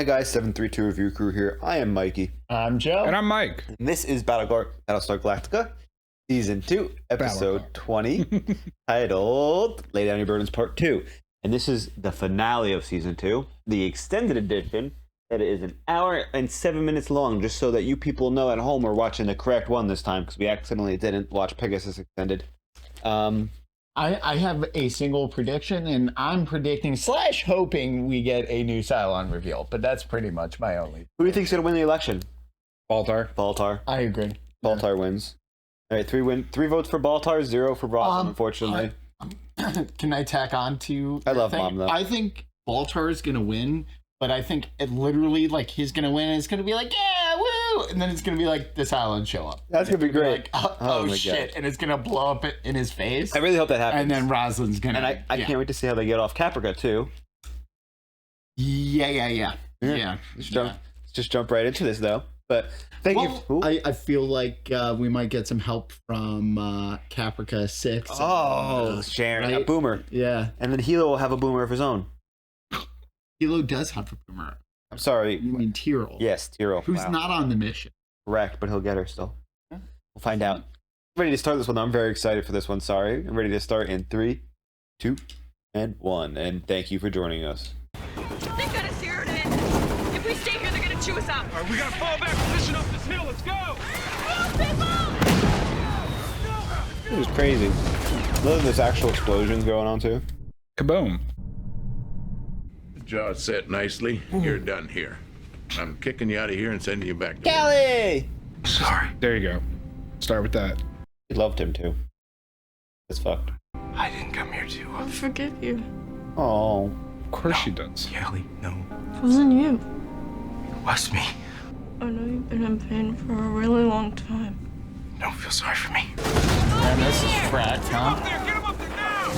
Hey guys, 732 Review Crew here. I am Mikey. I'm Joe. And I'm Mike. And this is Battlestar Galactica, Season 2, Episode 20, titled Lay Down Your Burdens Part 2. And this is the finale of Season 2, the extended edition, that is an hour and 7 minutes long, just so that you people know at home we're watching the correct one this time, because we accidentally didn't watch Pegasus Extended. I have a single prediction, and I'm predicting / hoping we get a new Cylon reveal, but that's pretty much my only. Who do you think's going to win the election? Baltar. I agree. Baltar wins. All right, 3 votes for Baltar, 0 for Brosnan, unfortunately. Can I tack on to... I love Mom, though. I think Baltar is going to win, but I think it literally, like, he's going to win, and it's going to be like, yeah, woo! And then it's going to be like, the Cylons show up. That's going to be great. Like, oh shit. God. And it's going to blow up in his face. I really hope that happens. And then Rosalind's going to... And I can't wait to see how they get off Caprica, too. Yeah. Let's just jump right into this, though. But thank you. I feel like we might get some help from Caprica 6. Sharon, right? a boomer. Yeah. And then Hilo will have a boomer of his own. Hilo does have a boomer. I'm sorry. You mean Tyrell? Yes, Tyrell. Who's not on the mission. Correct, but he'll get her still. We'll find out. I'm ready to start this one. I'm very excited for this one. Sorry. I'm ready to start in 3, 2, and 1. And thank you for joining us. They've got us zeroed in. If we stay here, they're gonna chew us up. All right, we gotta fall back position up this hill. Let's go! It was crazy. Look at this actual explosions going on, too. Kaboom. Jaw set nicely. You're done here. I'm kicking you out of here and sending you back to Kelly! Sorry. There you go. Start with that. He loved him, too. It's fucked. I didn't come here to. I'll forgive you. Oh. Of course she does. Kelly, no. It wasn't you. It was me. I know you've been in pain for a really long time. Don't feel sorry for me. And this is Frack, huh? Get him up there now!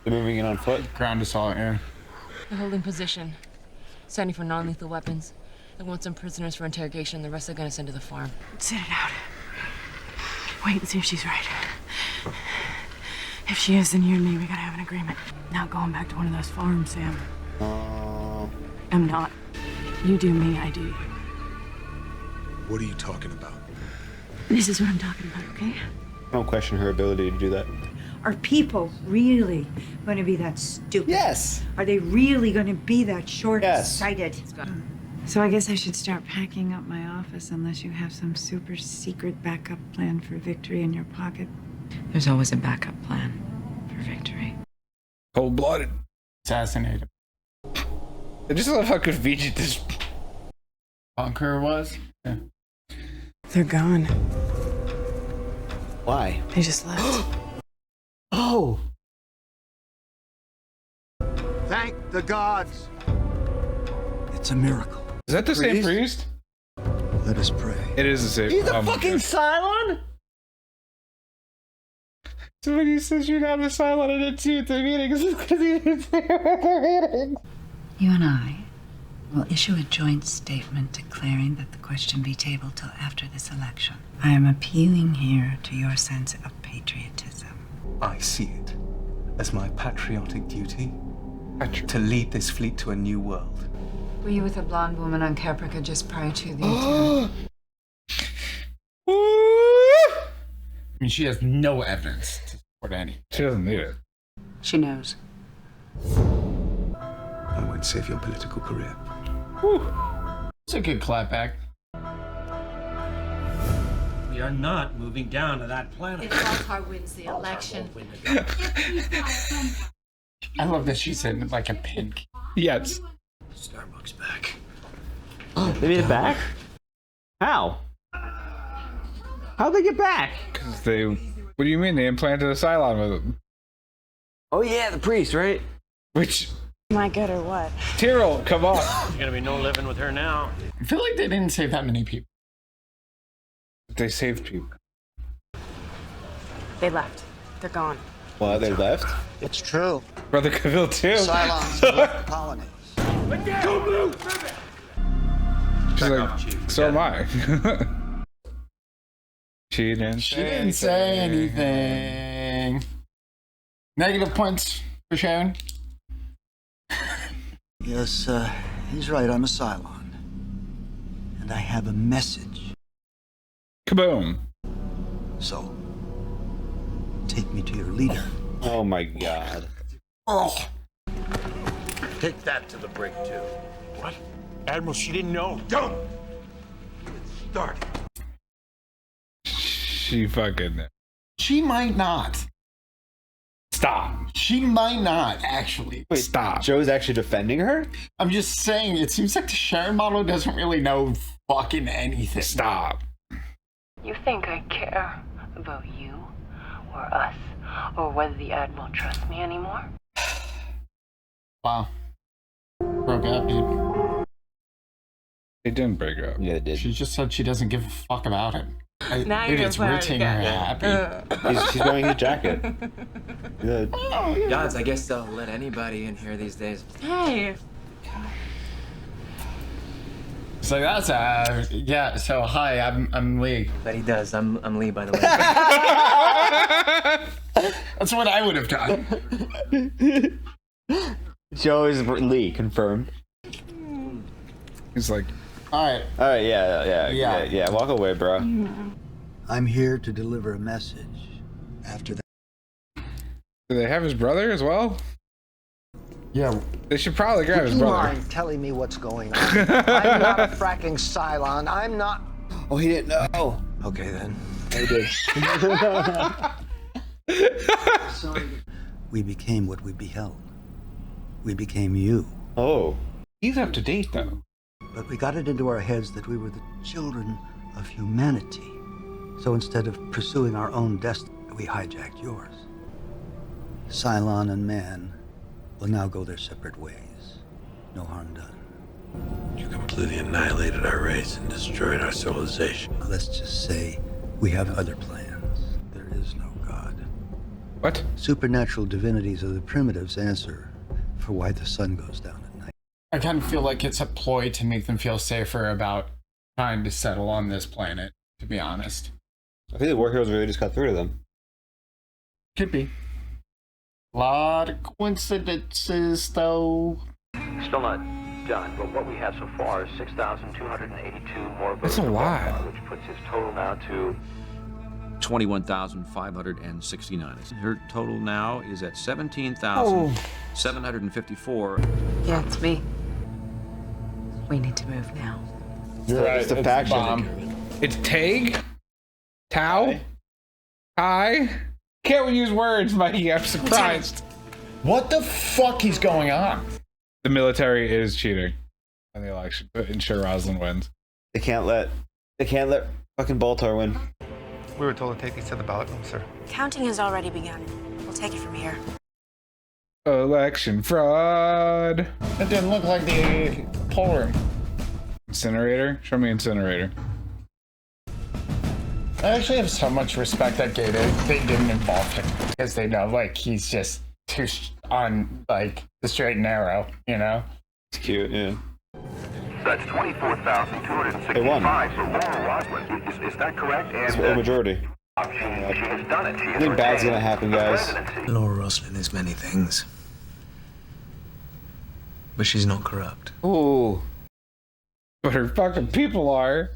They're moving in on foot. Ground assault, yeah. They're holding position, standing for non-lethal weapons. They want some prisoners for interrogation. The rest they're gonna send to the farm. Sit it out. Wait and see if she's right. If she is, then you and me, we gotta have an agreement. Not going back to one of those farms, Sam. I'm not. You do me, I do you. What are you talking about? This is what I'm talking about, okay? I don't question her ability to do that. Are people really going to be that stupid? Yes! Are they really going to be that short-sighted? So I guess I should start packing up my office unless you have some super secret backup plan for victory in your pocket. There's always a backup plan for victory. Cold-blooded. Assassinated. I just love how convenient this Bunker was. Yeah. They're gone. Why? They just left. Oh! Thank the gods. It's a miracle. Is that the same priest? Let us pray. It is the same. He's a fucking Cylon? So when he says you're not a Cylon and it's you at the meetings, it's because he didn't say it at the meetings. You and I will issue a joint statement declaring that the question be tabled till after this election. I am appealing here to your sense of patriotism. I see it as my patriotic duty to lead this fleet to a new world. Were you with a blonde woman on Caprica just prior to the attack? I mean, she has no evidence to support any. She doesn't need it. She knows. I won't save your political career. It's a good clapback. We are not moving down to that planet. If Baltar wins the election, I love that she's in like a pink. Yes. Starbucks back. They made it back? How? How'd they get back? Because they... What do you mean? They implanted a Cylon with them. Oh yeah, the priest, right? Which... Am I good or what? Tyrell, come on. There's gonna be no living with her now. I feel like they didn't save that many people. They saved people. They left. They're gone. Well, they left? It's true. Brother Cavill too. Cylons have left the colony. She's like, so am I. She didn't She didn't say anything. Negative points for Sharon? Yes, he's right. I'm a Cylon. And I have a message. Kaboom. So, take me to your leader. Oh my god. Oh. Take that to the brig, too. What? Admiral, she didn't know. Don't! Start. She fucking. She might not. Stop. She might not, actually. Wait, Stop. Joe's actually defending her? I'm just saying, it seems like the Sharon model doesn't really know fucking anything. Stop. You think I care about you or us or whether the Admiral trusts me anymore? Wow. Broke up, dude. They didn't break up. Yeah, it did. She just said she doesn't give a fuck about him. Now Dude, you're it's gonna rinsing play her it again. happy. She's wearing his jacket. Good. Gods, I guess they'll let anybody in here these days. Hey, So that's yeah. So hi, I'm Lee. But he does. I'm Lee, by the way. That's what I would have done. Joe is Lee, confirmed. He's like, All right. Yeah. Walk away, bro. I'm here to deliver a message. After that, do they have his brother as well? Yeah. They should probably grab would his you brother. mind telling me what's going on? I'm not a fracking Cylon. I'm not. Oh, he didn't know. Okay then. He did. Sorry. We became what we beheld. We became you. Oh. He's up to date though. But we got it into our heads that we were the children of humanity. So instead of pursuing our own destiny, we hijacked yours. Cylon and man will now go their separate ways. No harm done. You completely annihilated our race and destroyed our civilization. Let's just say we have other plans. There is no God. What? Supernatural divinities are the primitives' answer for why the sun goes down at night. I kind of feel like it's a ploy to make them feel safer about trying to settle on this planet, to be honest. I think the war heroes really just got through to them. Could be. A lot of coincidences, though. Still not done, but what we have so far is 6,282 more votes. That's a lot. Which puts his total now to 21,569. Her total now is at 17,754. Yeah, it's me. We need to move now. Right, It's the it's faction. bomb. It's Tag? Tau? Hi? Can't we use words, Mikey? I'm surprised. What the fuck is going on? The military is cheating on the election to ensure Rosalind wins. They can't let fucking Baltar win. We were told to take these to the ballot room, sir. Counting has already begun. We'll take it from here. Election fraud. It didn't look like the poll room. Incinerator? Show me incinerator. I actually have so much respect that they didn't involve him because they know like he's just too on like the straight and narrow, you know. It's cute, yeah. That's 24,265 They won. for Laura Roslin. Is that correct? It's And a majority. she has done it. She I has think bad's retained gonna happen, the guys. presidency. Laura Roslin is many things. But she's not corrupt. Ooh. But her fucking people are.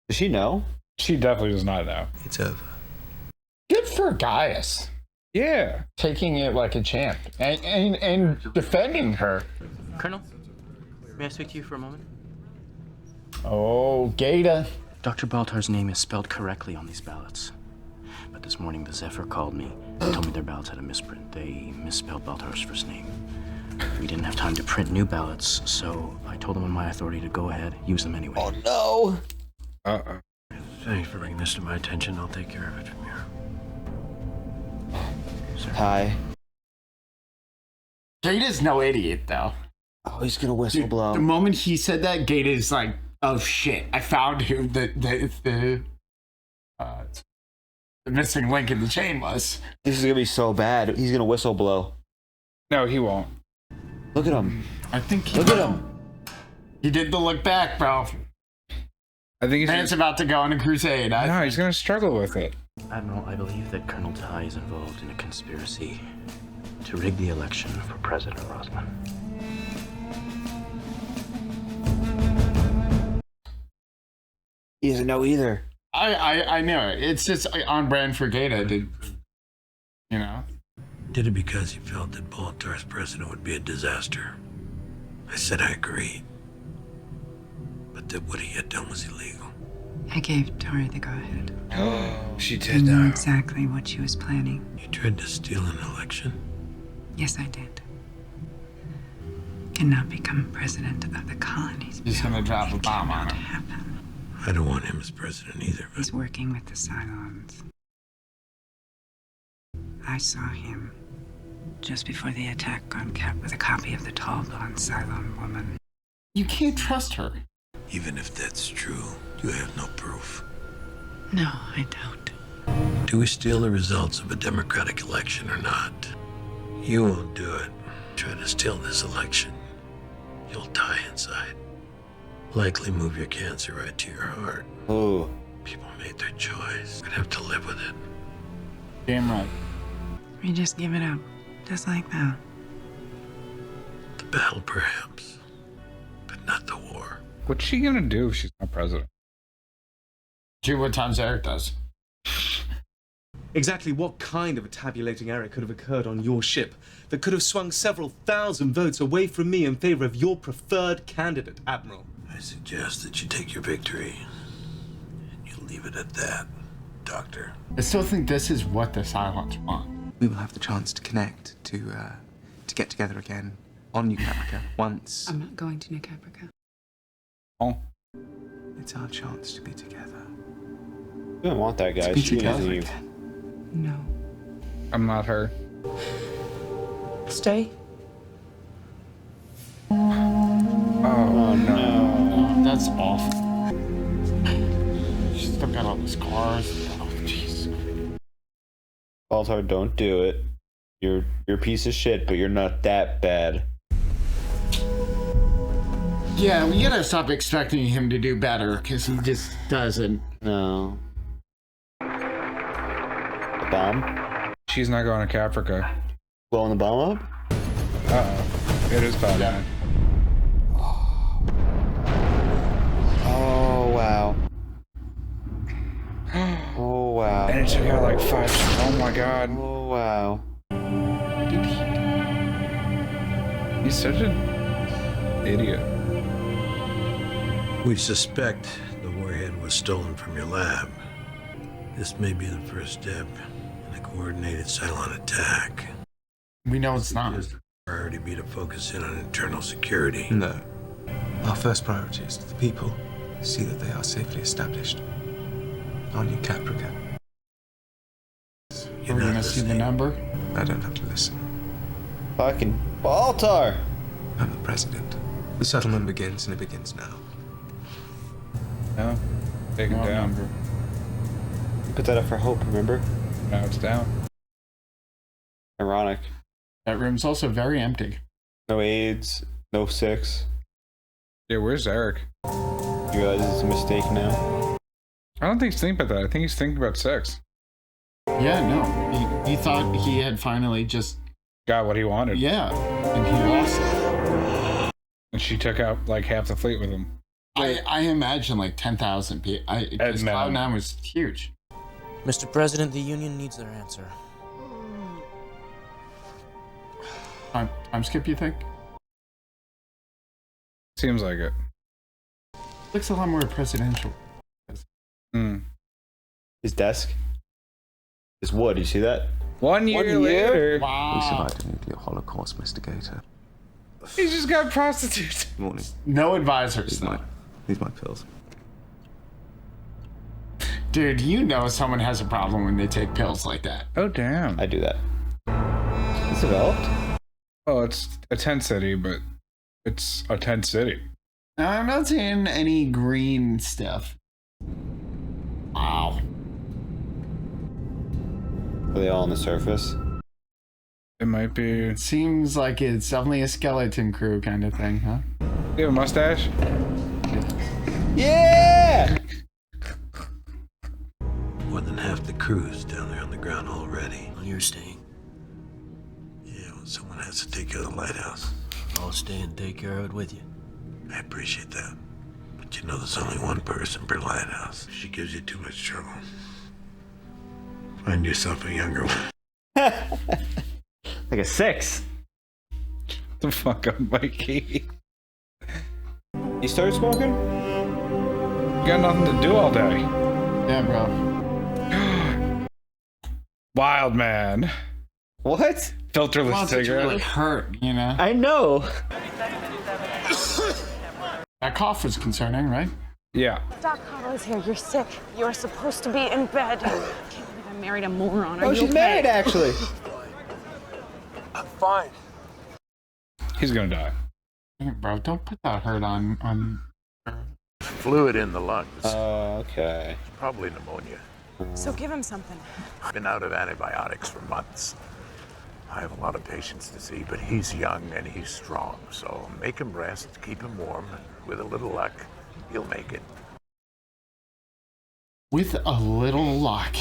Does she know? She definitely does not know. It's over. Good for Gaius. Yeah. Taking it like a champ and defending her. Colonel, may I speak to you for a moment? Oh, Gata. Dr. Baltar's name is spelled correctly on these ballots. But this morning the Zephyr called me and told me their ballots had a misprint. They misspelled Baltar's first name. We didn't have time to print new ballots, so I told them on my authority to go ahead, use them anyway. Oh no. Uh-oh. Thanks for bringing this to my attention. I'll take care of it from here. Hi. Gata's no idiot though. Oh, he's gonna whistle Dude, blow. the moment he said that, Gata's like, "Oh shit! I found who the missing link in the chain was." This is gonna be so bad. He's gonna whistle blow. No, he won't. Look at him. I think. Look at him. He did the look back, bro. I think Man's about to go on a crusade. No, he's gonna struggle with it. Admiral, I believe that Colonel Tai is involved in a conspiracy to rig the election for President Rosman. He doesn't know either. I know it. It's just on brand for Gaeta. You know? Did it because he felt that Baltar as president would be a disaster. I said I agreed. But that what he had done was illegal. I gave Tori the go-ahead. Oh, she I did knew now. exactly what she was planning. You tried to steal an election? Yes, I did. Cannot become president of the colonies. He's gonna drop a bomb on him. Happen. I don't want him as president either. He's working with the CYLONS. I saw him just before the attack on Cap with a copy of the tall blonde Cylon woman. You can't trust her. Even if that's true, you have no proof. No, I don't. Do we steal the results of a democratic election or not? You won't do it. Try to steal this election, you'll die inside. Likely move your cancer right to your heart. Oh. People made their choice. I'd have to live with it. Damn right. We just give it up, just like that. The battle, perhaps, but not the war. What's she gonna do if she's not president? Do what Tom Zarek does. Exactly what kind of a tabulating error could have occurred on your ship that could have swung several thousand votes away from me in favor of your preferred candidate, Admiral? I suggest that you take your victory and you leave it at that, Doctor. I still think this is what the Cylons want. We will have the chance to connect, to get together again on New Caprica once. I'm not going to New Caprica. Oh. It's our chance to be together. You don't want that guy. To be She together isn't you. again. No. I'm not her. Stay. Oh no. That's awful. She's still got all the scars. Oh, jeez. Baltar, don't do it. You're a piece of shit, but you're not that bad. Yeah, we gotta stop expecting him to do better, because he just doesn't. No. The bomb? She's not going to Caprica. Blowing the bomb up? Uh-oh. It is bad. Yeah. Oh, wow. Oh, wow. And it took out like 5. Oh my god. Oh, wow. He's such an idiot. We suspect the warhead was stolen from your lab. This may be the first step in a coordinated Cylon attack. We know it's not. The priority be to focus in on internal security. No. Our first priority is to the people. See that they are safely established on New Caprica. We're gonna see the number. I don't have to listen. Fucking Baltar! I'm the president. The settlement begins, and it begins now. No. Take him down. Number. Put that up for hope, remember? Now it's down. Ironic. That room's also very empty. No AIDS, no 6. Yeah, where's Eric? You realize it's a mistake now? I don't think he's thinking about that. I think he's thinking about sex. Yeah, no. He thought he had finally just got what he wanted. Yeah, and he lost it. And she took out like half the fleet with him. I imagine like 10,000 people. Because Cloud9 was huge. Mr. President, the Union needs their answer. Time skip, you think? Seems like it. Looks a lot more presidential. Hmm. His desk is wood. You see that? 1 year later. Wow. We survived a nuclear holocaust, Mr. Gator. He just got prostitutes. Good morning. No advisors. These my pills. Dude, you know someone has a problem when they take pills like that. Oh, damn. I do that. It's developed? Oh, it's a tent city, but it's a tent city. No, I'm not seeing any green stuff. Wow. Are they all on the surface? It might be. It seems like it's definitely a skeleton crew kind of thing, huh? You have a mustache? Yeah! More than half the crew's down there on the ground already. Well, you're staying. Yeah, well, someone has to take care of the lighthouse. I'll stay and take care of it with you. I appreciate that. But you know there's only one person per lighthouse. She gives you too much trouble. Find yourself a younger one. Like a 6. The fuck up, Mikey. You started smoking? Got nothing to do all day. Yeah, bro. Wild man. What? Filterless Well, cigarette. it's really hurt, you know? I know. That cough was concerning, right? Yeah. Doc Cottle is here. You're sick. You're supposed to be in bed. I can't believe I married a moron. Are Oh, you she's okay? married, actually. I'm fine. He's gonna die. Hey, bro, don't put that hurt on. Fluid in the lungs. Okay. Probably pneumonia. So give him something. Been out of antibiotics for months. I have a lot of patients to see, but he's young and he's strong. So make him rest, keep him warm. With a little luck, he'll make it. With a little luck.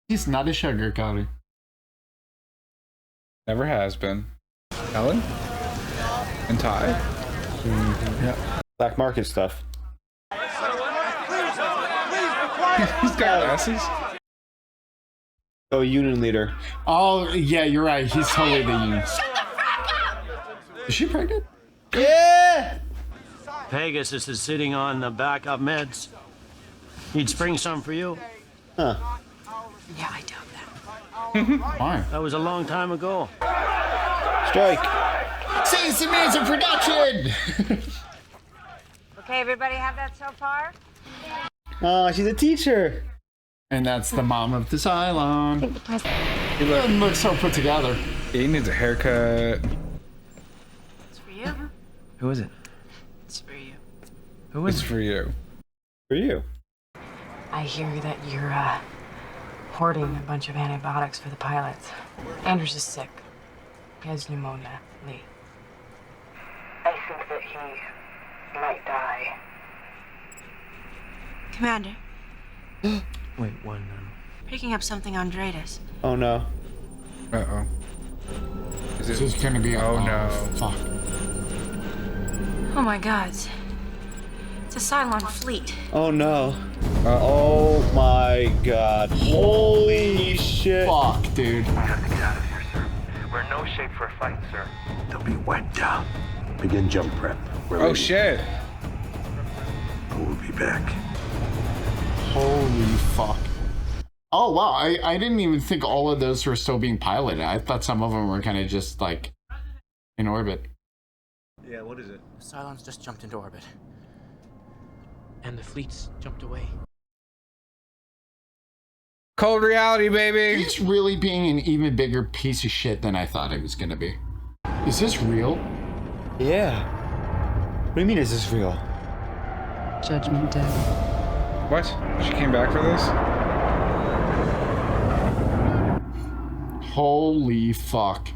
He's not a sugarcoater. Never has been. Ellen? And Ty? Yeah. Black market stuff. He's got glasses. Oh, union leader. Oh, yeah, you're right. He's totally the union. Is she pregnant? Yeah! Pegasus is sitting on the backup meds. Need spring some for you? Huh. Yeah, I doubt that. Why? That was a long time ago. Strike. Seize the means of production! Okay, everybody have that so far? Oh, she's a teacher. And that's the mom of the Cylon. He looks so put together. He needs a haircut. It's for you. Who is it? It's for you. Who is it? For you. For you. I hear that you're hoarding a bunch of antibiotics for the pilots. Anders is sick. He has pneumonia. Lee. I think that he might die. Commander, Wait, one. picking up something on Dratus. Oh no. Uh-oh. This is gonna be Oh no. Fuck. Oh my god. It's a Cylon fleet. Oh no. Oh my god. Holy shit. Fuck, dude. We have to get out of here, sir. We're in no shape for a fight, sir. They'll be wiped down. Begin jump prep. We're Oh leaving. shit. We'll be back. Holy fuck. Oh wow, I didn't even think all of those were still being piloted. I thought some of them were kind of just like in orbit. Yeah, what is it? Cylons just jumped into orbit. And the fleets jumped away. Cold reality, baby. It's really being an even bigger piece of shit than I thought it was gonna be. Is this real? Yeah. What do you mean, is this real? Judgment Day. What? She came back for this? Holy fuck.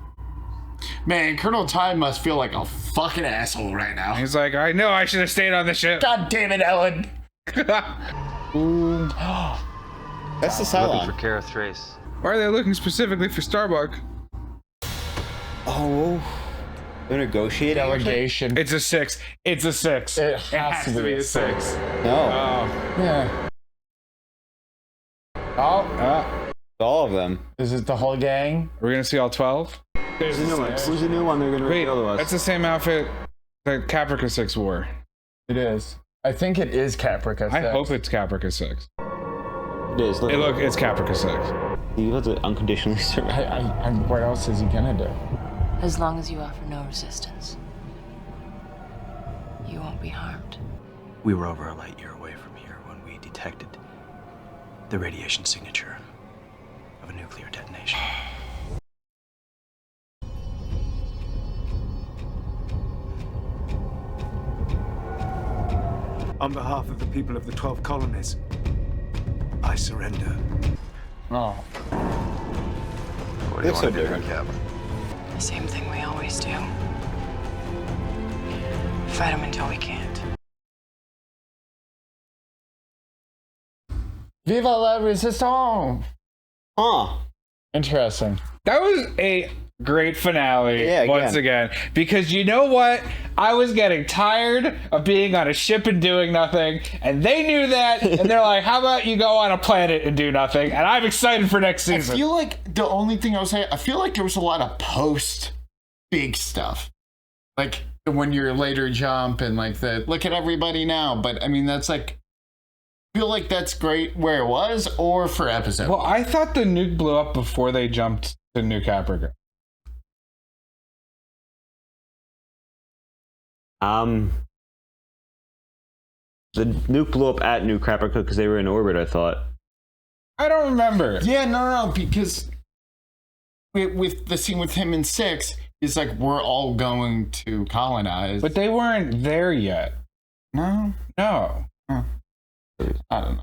Man, Colonel Ty must feel like a fucking asshole right now. He's like, I know I should have stayed on the ship. God damn it, Ellen. Ooh. That's the Looking Cylon. for Kareth Trace. Why are they looking specifically for Starbuck? Oh. They're negotiate Delegation. It's a 6. It's a 6. It has to be a 6. No. Yeah. Oh. All of them. Is it the whole gang? We're gonna see all 12? There's a new one. Who's the new one they're gonna Wait, reveal to us? that's the same outfit that Caprica 6 wore. It is. I think it is Caprica 6. I hope it's Caprica 6. It is. Look, It's Caprica 6. He was unconditionally surrender. What else is he gonna do? As long as you offer no resistance, you won't be harmed. We were over a light year away from here when we detected the radiation signature of a nuclear detonation. On behalf of the people of the 12 colonies, I surrender. Oh. What do you want to do here, Captain? The same thing we always do. Fight them until we can't. Viva la resistance! Huh. Interesting. That was a great finale once again. again. Because you know what? I was getting tired of being on a ship and doing nothing. And they knew that. And they're like, how about you go on a planet and do nothing? And I'm excited for next season. I feel like the only thing I was saying, I feel like there was a lot of post big stuff. Like the 1 year later jump and like the look at everybody now. But I mean, that's like, I feel like that's great where it was or for episode. Well, I thought the nuke blew up before they jumped to New Caprica. The nuke blew up at New Caprica because they were in orbit, I thought. I don't remember. Yeah, no, because with the scene with him in 6, it's like we're all going to colonize. But they weren't there yet. No? No. Huh. I don't know.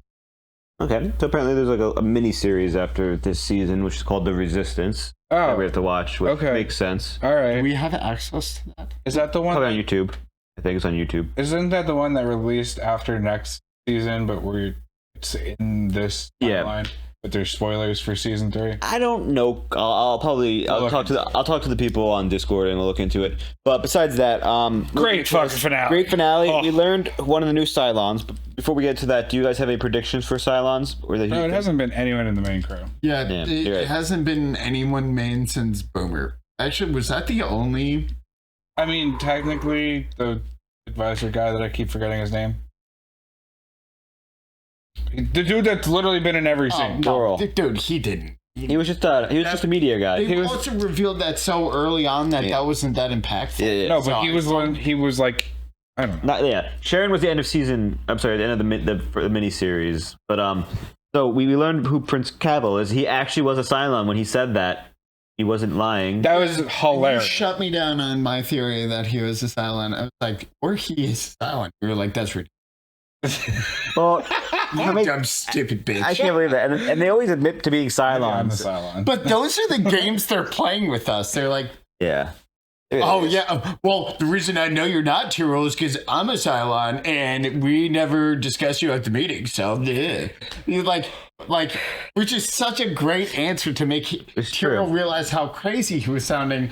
Okay, so apparently there's like a mini series after this season, which is called The Resistance. That we have to watch, which makes sen's. All right. Do we have access to that? Is that the one? Probably on YouTube. I think it's on YouTube. Isn't that the one that released after next season, but it's in this timeline? But there's spoilers for season 3. I don't know. I'll talk to the people on Discord and we'll look into it. But besides that, great fucking finale. Great finale. Oh. We learned one of the new CYLONS. But before we get to that, do you guys have any predictions for CYLONs? No, it hasn't been anyone in the main crew. Yeah, it hasn't been anyone main since Boomer. Actually, was that the only? I mean, technically, the advisor guy that I keep forgetting his name. The dude that's literally been in every scene. No, dude, he didn't. He was just a media guy. They also revealed that so early on that that wasn't that impactful. Yeah. No, but he was like, I don't know. Sharon was the end of season. I'm sorry, the end of the mini series. But so we learned who Prince Cavill is. He actually was a Cylon when he said that. He wasn't lying. That was hilarious. You shut me down on my theory that he was a Cylon. I was like, or he is a Cylon. You were like, that's ridiculous. Well, you dumb stupid bitch. I can't believe that. And they always admit to being Cylons. But those are the games they're playing with us. They're like, yeah. Oh yeah. Well, the reason I know you're not Tyrell is because I'm a Cylon, and we never discussed you at the meeting. So yeah, you're like, which is such a great answer to make Tyrell realize how crazy he was sounding.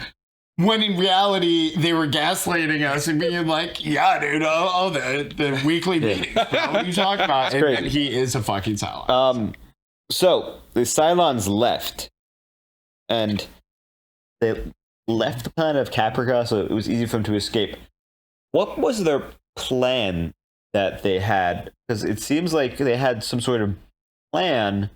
When in reality, they were gaslighting us and being like, yeah, dude, the weekly meetings, bro, what are you talking about? And he is a fucking Cylon. So, the Cylons left. And they left the planet of Caprica, so it was easy for them to escape. What was their plan that they had? Because it seems like they had some sort of plan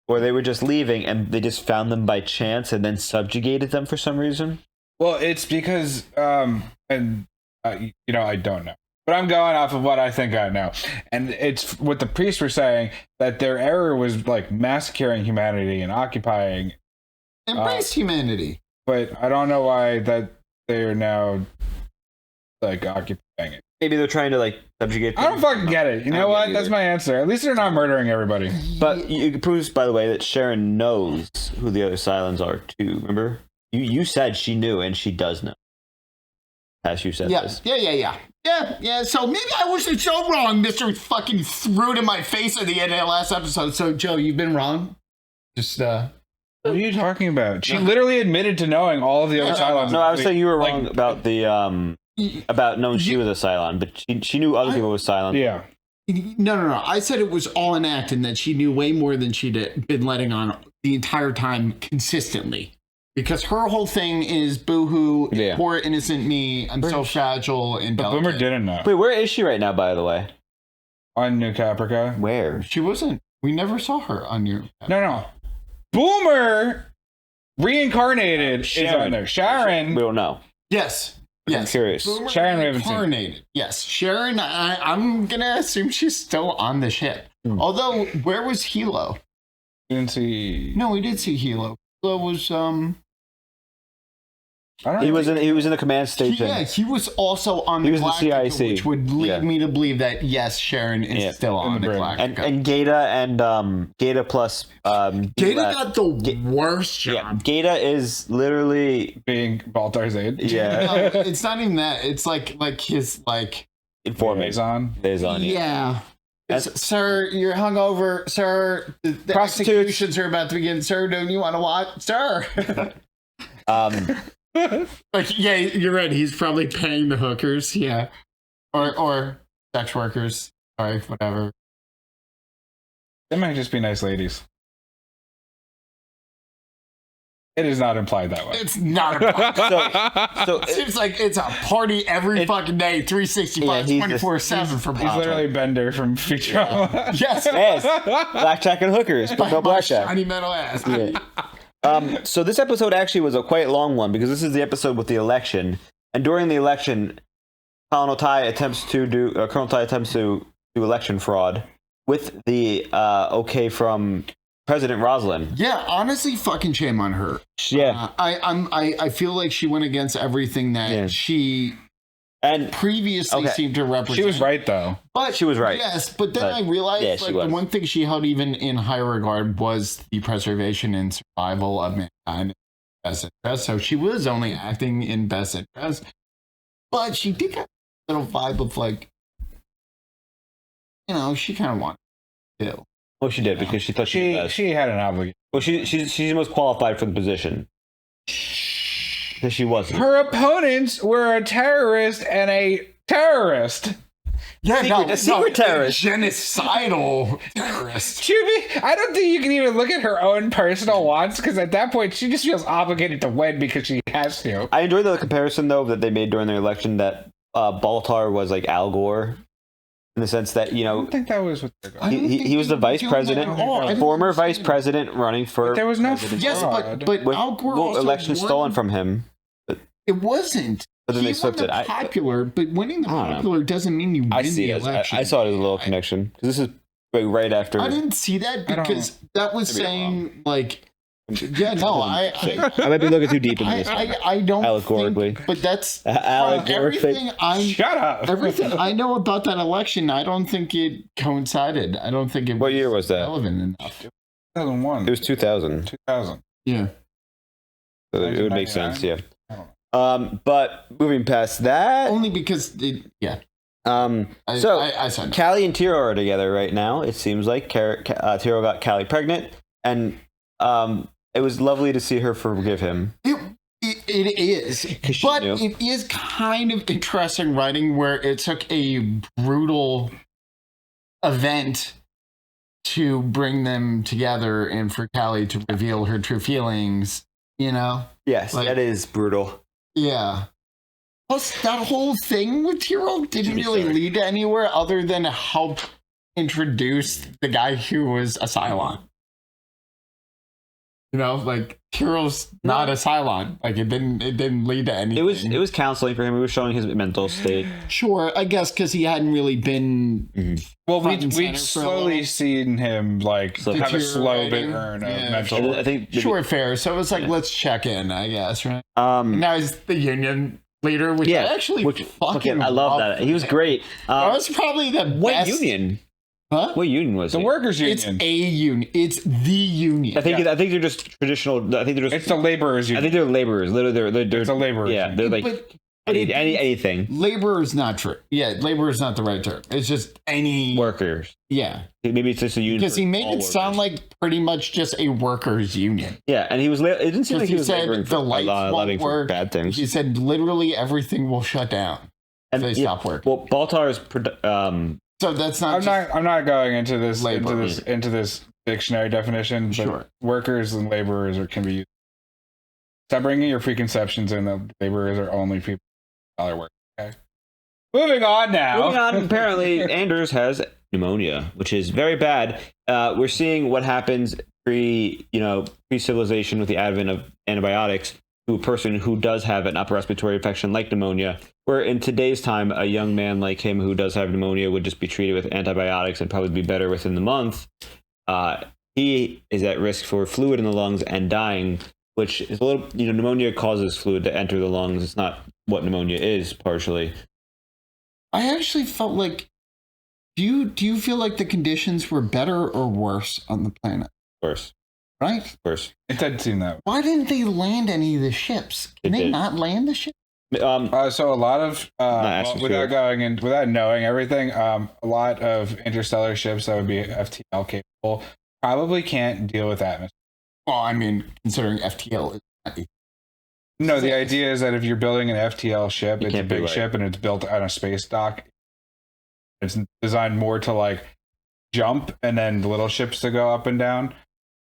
where they were just leaving and they just found them by chance and then subjugated them for some reason. Well, it's because, I don't know. But I'm going off of what I think I know. And it's what the priests were saying, that their error was like massacring humanity and occupying. Embrace humanity. But I don't know why that they're now like occupying it. Maybe they're trying to like subjugate them. I don't fucking get it. You know what? That's my answer. At least they're not murdering everybody. But it proves, by the way, that Sharon knows who the other Cylons are too, remember? You said she knew, and she does know. As you said this. Yeah. So maybe I wasn't so wrong, Mr. fucking threw it in my face at the end of the last episode. So, Joe, you've been wrong. Just, What are you talking about? She literally admitted to knowing all of the other Cylons. No, I was saying you were wrong about the, about knowing she was a Cylon, but she knew other people were Cylons. Yeah. No. I said it was all an act and that she knew way more than she'd been letting on the entire time consistently. Because her whole thing is boohoo, poor innocent me, I'm so fragile and delicate. But Boomer didn't know. Wait, where is she right now, by the way? On New Caprica. Where? She wasn't. We never saw her on New Caprica. No. Boomer reincarnated is on there. Sharon. We don't know. Yes. I'm curious. Boomer Sharon we haven't seen. reincarnated. Yes. Sharon, I'm going to assume she's still on the ship. Although, where was Hilo? We didn't see. No, we did see Hilo. Hilo was, He was in the command station. He was also on the Galactica, which would lead me to believe that yes, Sharon is still on the Galactica. And Gata and Gata plus Gata got the worst job. Yeah, Gata is literally being Baltar's aide. Yeah, no, it's not even that. It's like his informant. Liaison. Yeah. Sir, you're hungover. Sir, the executions are about to begin. Sir, don't you want to watch? Sir. Like, yeah, you're right. He's probably paying the hookers. Yeah. Or sex workers. Sorry, whatever. They might just be nice ladies. It is not implied that way. It's not implied. So it seems like it's a party every fucking day, 365, 24/7 for He's literally Bender from Futurama. Yes. Blackjack and hookers. But no blackjack. Shiny metal ass. Yeah. So this episode actually was a quite long one because this is the episode with the election. And during the election, Colonel Ty attempts to do election fraud with the okay from President Rosalind. Yeah, honestly, fucking shame on her. Yeah, I feel like she went against everything that she previously seemed to represent. She was right though. But she was right. Yes, but then I realized like the one thing she held even in high regard was the preservation and survival of mankind. Best interest. So she was only acting in best interest, but she did have a little vibe of like, she kind of wanted to kill. Well, she did because she thought she had an obligation. Well, she's the most qualified for the position because she wasn't. Her opponents were a terrorist and a terrorist. Yeah, a secret terrorist, genocidal terrorist. I don't think you can even look at her own personal wants because at that point she just feels obligated to win because she has to. I enjoyed the comparison though that they made during the election that Baltar was like Al Gore. In the sense that, I don't think that was what they're going. He was the vice president, former vice president running for. But there was no fraud. but Al Gore also election won. stolen from him. It wasn't. But then he they flipped won the it. Popular, but winning the popular doesn't mean you win the election. I saw it as a little connection because this is right after. I didn't see that because that was saying like. Yeah, no, I might be looking too deep in this. I don't allegorically, but that's everything. Shut up. Everything I know about that election, I don't think it coincided. I don't think it. What year was that? Relevant enough. 2001. It was 2000. 2000. Yeah. So it would make sense. Yeah. But moving past that, only because yeah. So Callie and Tiro are together right now. It seems like Tiro got Callie pregnant, and it was lovely to see her forgive him. It is, but it is kind of interesting writing where it took a brutal event to bring them together and for Callie to reveal her true feelings. Yes, that is brutal. Yeah. Plus, that whole thing with Tiro didn't really lead to anywhere other than help introduce the guy who was a Cylon. Like Tiro's not a Cylon. Like it didn't lead to anything. It was counseling for him. It was showing his mental state. Sure, I guess because he hadn't really been. Well, we'd slowly seen him like have a slow burn of mental. I think fair. So it was like let's check in, I guess, right? Now he's the union leader, which I actually fucking I love that. He was great. That was probably the best union. Huh? What union was the workers' union? It's a union. It's the union. I think they're just traditional. I think they're just. It's the laborers' union. I think they're laborers. Literally, they're it's the laborers. Yeah, they're like anything. Labor is not true. Yeah, labor is not the right term. It's just any workers. Yeah, maybe it's just a union because he made it sound like pretty much just a workers' union. Yeah, and he was. It didn't seem like he was said the lights won't work. Bad things. He said literally everything will shut down if they stop working. Well, Baltar's. So that's not. I'm not going into this dictionary definition. But workers and laborers can be used. Stop bringing your preconceptions in that laborers are only people dollar work. Okay. Moving on now. Moving on. Apparently, Anders has pneumonia, which is very bad. We're seeing what happens pre-civilization with the advent of antibiotics to a person who does have an upper respiratory infection like pneumonia, where in today's time, a young man like him who does have pneumonia would just be treated with antibiotics and probably be better within the month. He is at risk for fluid in the lungs and dying, which is a little, pneumonia causes fluid to enter the lungs. It's not what pneumonia is, partially. I actually felt like, do you feel like the conditions were better or worse on the planet? Worse. Right? Worse. It did seem that way. Why didn't they land any of the ships? Can they not land the ship? So a lot of without knowing everything, a lot of interstellar ships that would be FTL capable probably can't deal with atmosphere. Well, I mean, considering FTL is no, the idea is that if you're building an FTL ship, it's a big ship and it's built on a space dock. It's designed more to like jump and then the little ships to go up and down.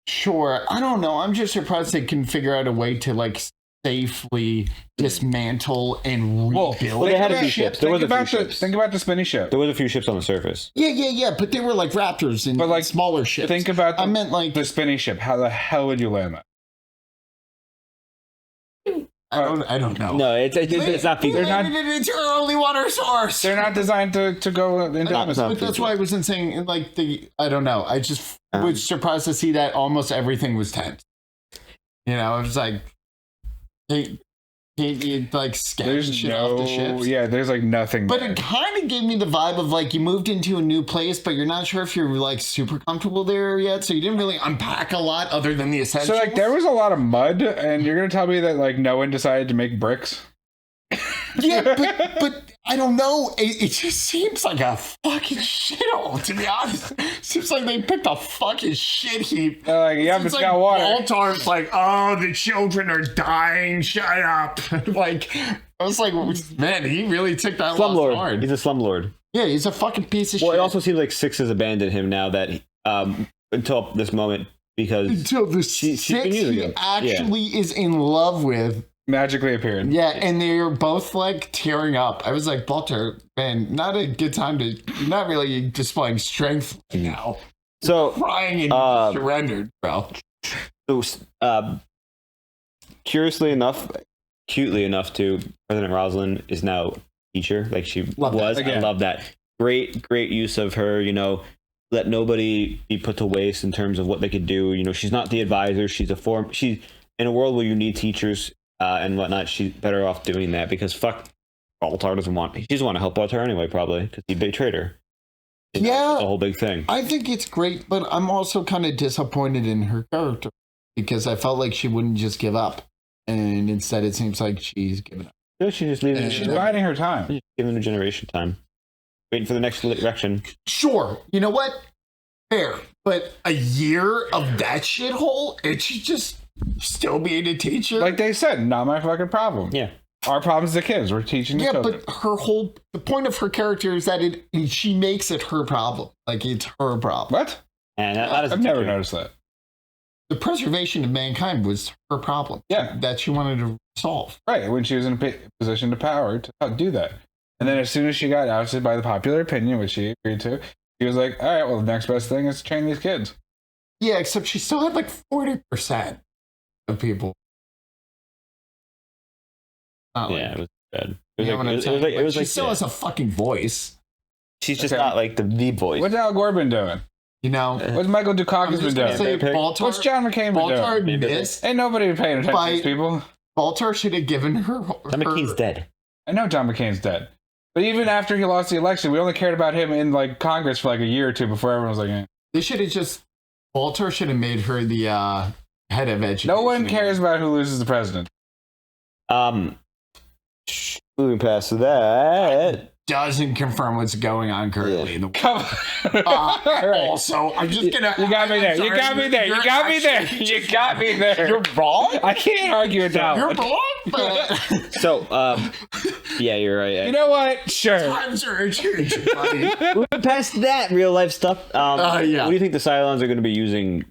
Sure. I don't know. I'm just surprised they can figure out a way to like safely dismantle and rebuild. Well, they had a few ships. There was a few ships. Think about the spinny ship. There was a few ships on the surface. Yeah. But they were like Raptors and like smaller ships. Think about I meant like the spinny ship. How the hell would you land that? I don't know. No, it's not feasible. It's your only water source. They're not designed to go into atmosphere. That's why I wasn't saying like I don't know. I just was surprised to see that almost everything was tense. You know, it was like Can't like scan shit off the ships? Yeah, there's like nothing. But it kind of gave me the vibe of like you moved into a new place, but you're not sure if you're like super comfortable there yet. So you didn't really unpack a lot other than the essentials. So like there was a lot of mud, and you're gonna tell me that like no one decided to make bricks? Yeah, but I don't know. It just seems like a fucking shithole, to be honest. Seems like they picked a fucking shit heap. Like, yeah, it's got water. Baltar's like, oh, the children are dying. Shut up. Like, I was like, man, he really took that slumlord. Hard. He's a slumlord. Yeah, he's a fucking piece of shit. Well, it also seems like Six has abandoned him now that until this moment because until the Six he actually is in love with. Magically appeared. Yeah, and they're both like tearing up. I was like, Baltar, man, not a good time to. You're not really displaying strength right now. So crying and surrendered, bro. So, curiously enough, cutely enough, too, President Rosalind is now a teacher, like she was. I love that. Great use of her. You know, let nobody be put to waste in terms of what they could do. You know, she's not the advisor. She's she's in a world where you need teachers. And whatnot, she's better off doing that because fuck, Baltar she doesn't want to help Baltar anyway, probably because he betrayed her. Yeah, the whole big thing. I think it's great, but I'm also kind of disappointed in her character because I felt like she wouldn't just give up, and instead it seems like she's giving up. No, she's just leaving. She's biding her time. She's giving a generation time, waiting for the next direction. Sure, you know what? Fair, but a year of that shithole, and she just. Still being a teacher, like they said, not my fucking problem. Yeah, our problem's the kids. We're teaching the children. But the point of her character is that she makes it her problem. Like it's her problem. What? And I've never noticed that. The preservation of mankind was her problem. Yeah, that she wanted to solve. Right when she was in a position of power to do that, and then as soon as she got ousted by the popular opinion, which she agreed to, she was like, "All right, well, the next best thing is to train these kids." Yeah, except she still had like 40%. Of people. It was bad. It was like she still has a fucking voice. She's just not like the voice. What's Al Gore been doing? You know, what's Michael Dukakis been doing? What's John McCain been doing? Ain't nobody paying attention to these people. Baltar should have given her. John McCain's dead. I know John McCain's dead, but even after he lost the election, we only cared about him in like Congress for like a year or two before everyone was like, eh. They should have just. Baltar should have made her the. Head of education. No one cares about who loses the president. Moving past that. Doesn't confirm what's going on currently in the world. Come on. Also, I'm just gonna. You got me there. You got me there. You got me there. You got me there. You're wrong. I can't argue with that. You're wrong. But... So, yeah, you're right. You know what? Sure. Times are changing, buddy. Moving past that real life stuff. Yeah. What do you think the CYLONS are going to be using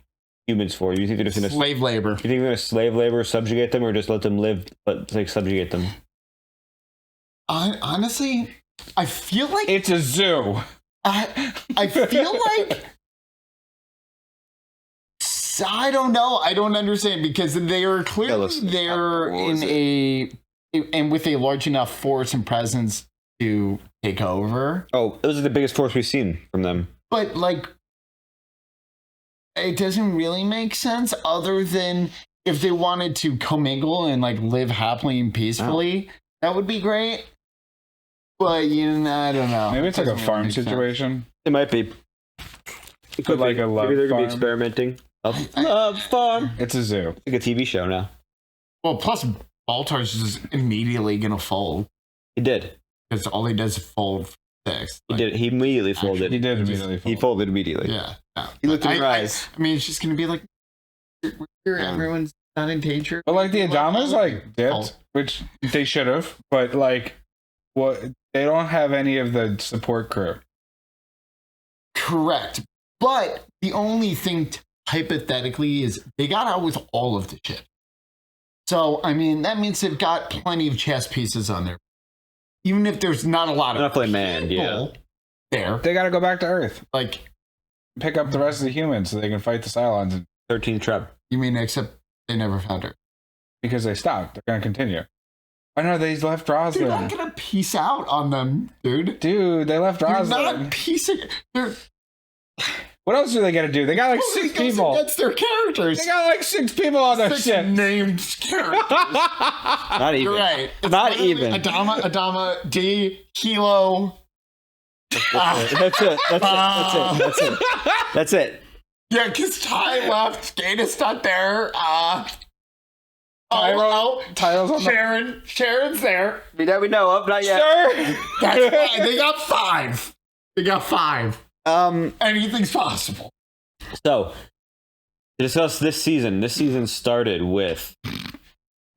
humans for? Do you think they're just going to slave labor? You think they're going to slave labor, subjugate them, or just let them live, but like subjugate them? Honestly, I feel like it's a zoo. I feel like I don't know. I don't understand because they are clearly there and with a large enough force and presence to take over. Oh, those are the biggest force we've seen from them. But like. It doesn't really make sense other than if they wanted to commingle and like live happily and peacefully, that would be great. But I don't know. Maybe it's like a farm situation. It might be. It could like a love Maybe they're farm. Gonna be experimenting. Love farm. It's a zoo. It's like a TV show now. Well, plus Baltar's just immediately gonna fold. He did. Because all he does is fold 6. He did. He immediately folded. He did immediately He folded immediately. Yeah. He looked in her eyes. I mean, it's just gonna be like, everyone's not in danger. But like the Adamas like dipped, which they should have. But like, what they don't have any of the support crew. Correct. But the only thing hypothetically is they got out with all of the ship. So I mean, that means they've got plenty of chess pieces on there. Even if there's not a lot of enough manned, there, they got to go back to Earth. Like, pick up the rest of the humans so they can fight the Cylons. And 13 Treb. You mean except they never found her because they stopped. They're gonna continue. I know they left Roslyn. They're not gonna peace out on them, dude. Dude, they left Roslyn. They're not piecing. What else are they gonna do? They got like 6 people. That's their characters. They got like 6 people on their 6 ship. named characters. Not even. You're right. It's not even. Adama, D, Kilo. That's it. That's it. Yeah, because Ty left. Data's not there. Tyro's on Sharon's there. That we know of, not yet. Sure. That's fine. They got 5. They got 5. Anything's possible. So, to discuss this season started with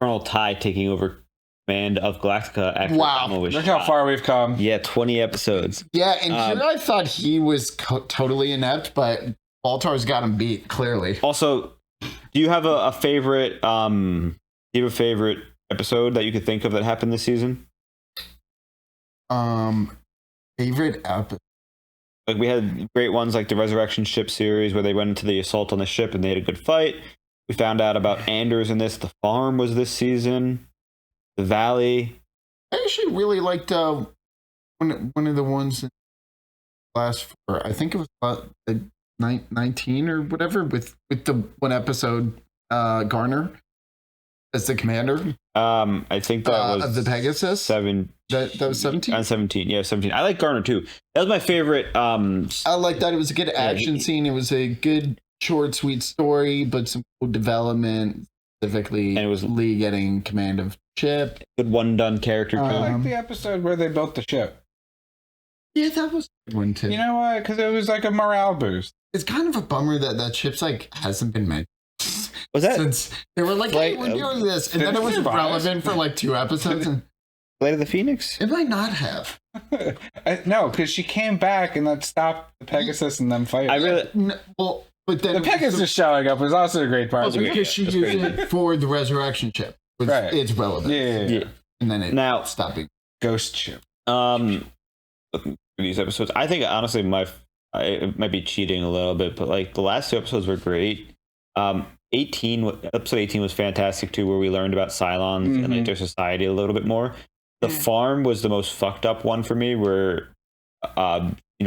Colonel Ty taking over command of Galactica after Alma was Look shot. how far we've come. Yeah, 20 episodes. Yeah, and here I thought he was totally inept, but Baltar's got him beat, clearly. Also, do you have a favorite episode that you could think of that happened this season? Favorite episode? Like, we had great ones like the Resurrection Ship series where they went into the assault on the ship and they had a good fight. We found out about Anders in this. The Farm was this season. The Valley. I actually really liked one of the ones in last 4. I think it was about 19 or whatever with the one episode Garner as the commander. I think that was of the Pegasus. 7. That was 17? On 17, yeah, 17. I like Garner too. That was my favorite. I like that. It was a good action scene. It was a good, short, sweet story, but some cool development. Specifically, and it was Lee getting command of ship. Good one done character too. I like the episode where they built the ship. Yeah, that was a good one too. You know why? Because it was like a morale boost. It's kind of a bummer that ship's like hasn't been mentioned. Was that? Since they were like, hey, we're doing this. And then it was relevant for like 2 episodes. And Flight of the Phoenix? It might not have. No, because she came back and that stopped the Pegasus and them fighting. I really. Well, but then the Pegasus showing up was also a great part. Also because she used it for the Resurrection Ship. Right. It's relevant. Yeah. And then it now stopped being Ghost Ship. Looking through these episodes, I think honestly it might be cheating a little bit, but like the last 2 episodes were great. Episode 18 was fantastic too, where we learned about Cylons and like their society a little bit more. The Farm was the most fucked up one for me, where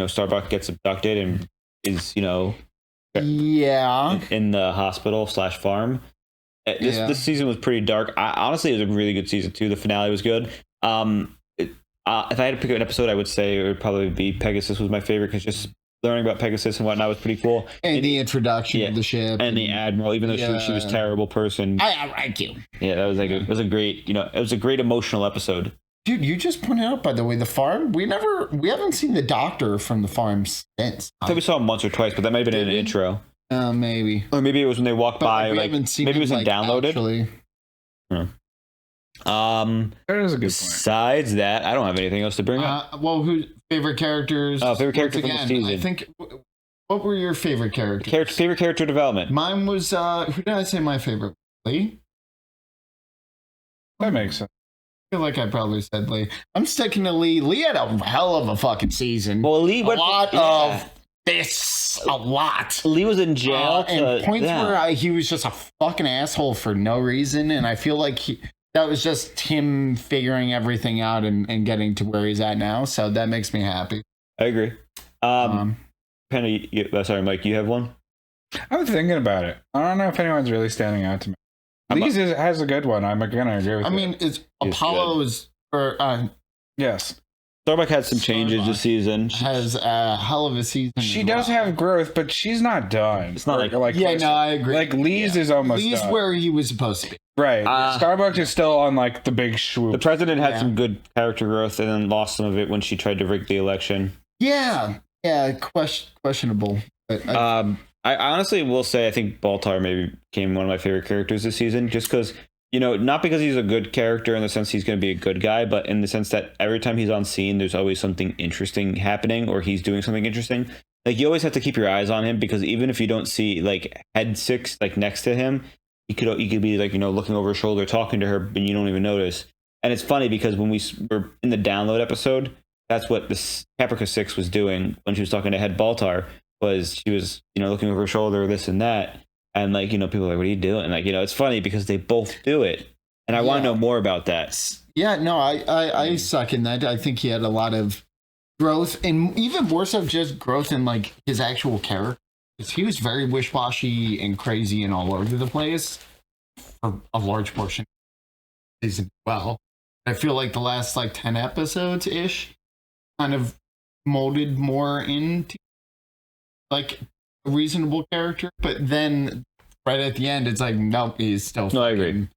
Starbuck gets abducted and is in the hospital / farm. This season was pretty dark. Honestly, it was a really good season too. The finale was good. If I had to pick an episode, I would say it would probably be Pegasus was my favorite, because just learning about Pegasus and whatnot was pretty cool. And the introduction of the ship and the Admiral, even though she was a terrible person. I like you. Yeah, that was like it was a great emotional episode. Dude, you just pointed out, by the way, the Farm. We haven't seen the Doctor from the Farm since. I think we saw him once or twice, but that might have been in an intro. Maybe. Or maybe it was when they walked by. We like haven't seen maybe it was in downloaded. Actually. That is a good point. Besides that, I don't have anything else to bring up. Well, who's favorite characters? Favorite character from the season. I think. What were your favorite characters? Favorite character development. Mine was. Who did I say my favorite? Lee. That makes sense. I feel like I probably said Lee. I'm sticking to Lee. Lee had a hell of a fucking season. Well, Lee went a lot. Lee was in jail. And points where he was just a fucking asshole for no reason, and I feel like that was just him figuring everything out and getting to where he's at now. So that makes me happy. I agree. Penny, sorry, Mike, you have one? I was thinking about it. I don't know if anyone's really standing out to me. Lee's has a good one. I'm gonna agree with you. I mean, Apollo is for yes. Starbuck had some changes this season. Has a hell of a season. She does have growth, but she's not done. It's not like yeah, no, I agree. Like Lee's is almost Lee's done. where he was supposed to be. Right. Starbucks is still on like the big swoop. the president had some good character growth and then lost some of it when she tried to rig the election. Yeah, questionable. But I honestly will say I think Baltar maybe became one of my favorite characters this season, just because, you know, not because he's a good character in the sense he's going to be a good guy, but in the sense that every time he's on scene, there's always something interesting happening, or he's doing something interesting. Like, you always have to keep your eyes on him, because even if you don't see like Head Six like next to him, he could be like, you know, looking over his shoulder, talking to her, and you don't even notice. And it's funny because when we were in the download episode, that's what the Caprica 6 was doing when she was talking to Head Baltar. Was she was, you know, looking over her shoulder, this and that, and like, you know, people are like, what are you doing? Like, you know, it's funny because they both do it, and I want to know more about that. Yeah, no, I second that. I think he had a lot of growth, and even more so just growth in like his actual character. Because he was very wish-washy and crazy and all over the place for a large portion of the season. Well, I feel like the last like 10 episodes ish kind of molded more into like a reasonable character, but then right at the end, it's like, nope, he's still. No, I agree.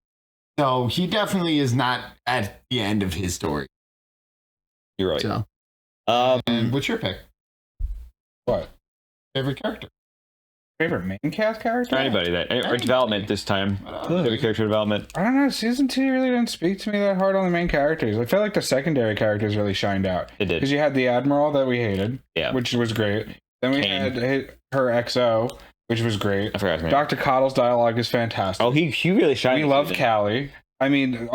So he definitely is not at the end of his story. You're right. So, and what's your pick? What? Favorite character? Favorite main cast character? Or anybody that, or development this time. Favorite character development. I don't know. Season 2 really didn't speak to me that hard on the main characters. I feel like the secondary characters really shined out. It did. Because you had the Admiral that we hated, which was great. Then we had her XO, which was great. I forgot his name. Dr. Cottle's dialogue is fantastic. Oh, he really shined. We love Callie. I mean,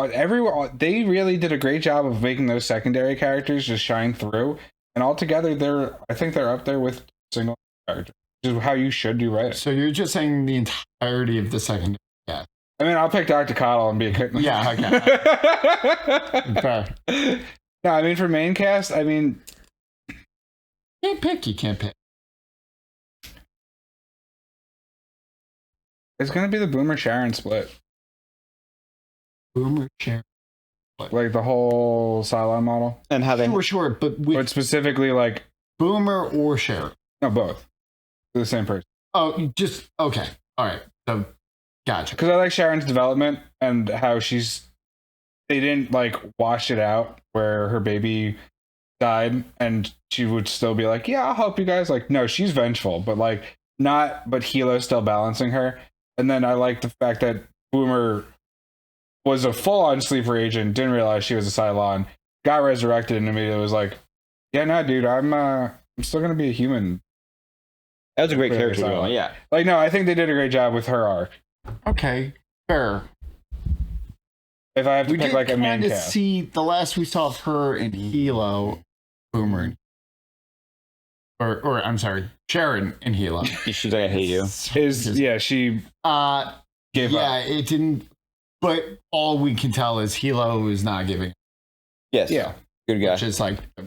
they really did a great job of making those secondary characters just shine through. And altogether, I think they're up there with single characters, which is how you should do right. So you're just saying the entirety of the secondary cast. I mean, I'll pick Dr. Cottle and be a good. Yeah, okay. Fair. No, I mean, for main cast, I mean, you can't pick. It's gonna be the Boomer Sharon split. Boomer Sharon, like the whole Cylon model, and how they sure, but specifically like Boomer or Sharon. No, both. They're the same person. Oh, just okay. All right. So, gotcha. Because I like Sharon's development and how they didn't like wash it out where her baby died, and she would still be like, yeah, I'll help you guys. Like, no, she's vengeful, but like not. But Hilo's still balancing her. And then I like the fact that Boomer was a full-on sleeper agent, didn't realize she was a Cylon, got resurrected, and immediately was like, yeah, no, dude, I'm still gonna be a human. That was a great character development, yeah. Like, no, I think they did a great job with her arc. Okay, fair. If I have to pick like a main cast. See, the last we saw of her and Hilo, Boomer, or I'm sorry, Sharon and Hilo. She's like, I hate you. She gave up. Yeah, it didn't. But all we can tell is Hilo is not giving. Yes. Yeah. Good guy. Which is like a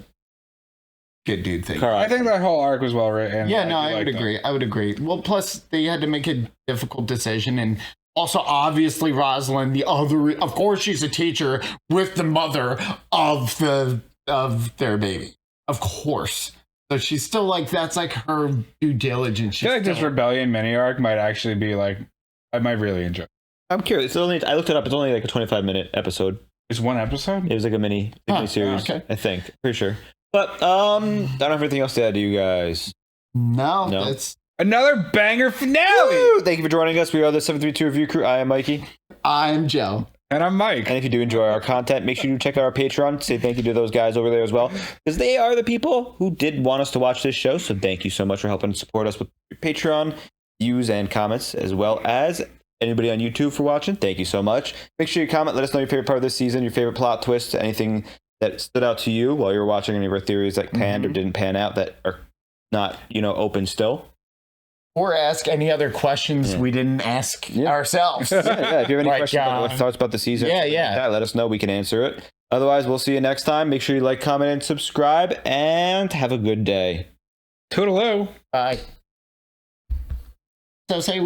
good dude thing. I think that whole arc was well written. Yeah, no, I would agree. I would agree. Well, plus they had to make a difficult decision, and also obviously Rosalind, of course, she's a teacher with the mother of their baby, of course. So she's still like, that's like her due diligence. I feel like this Rebellion mini arc might actually be like, I might really enjoy. I'm curious. I looked it up. It's only like a 25-minute episode. It's one episode? It was like a mini series, okay. I think. Pretty sure. But I don't have anything else to add to you guys. No. That's another banger finale. Woo! Thank you for joining us. We are the 732 Review Crew. I am Mikey. I'm Joe. And I'm Mike. And if you do enjoy our content, make sure you check out our Patreon. Say thank you to those guys over there as well, because they are the people who did want us to watch this show. So thank you so much for helping support us with your Patreon views and comments, as well as anybody on YouTube for watching. Thank you so much. Make sure you comment. Let us know your favorite part of this season, your favorite plot twist, anything that stood out to you while you were watching, any of our theories that panned or didn't pan out that are not, open still. Or ask any other questions we didn't ask ourselves. Yeah. If you have any questions or thoughts about the season, let us know. We can answer it. Otherwise, we'll see you next time. Make sure you like, comment, and subscribe, and have a good day. Toodaloo. Bye. So say we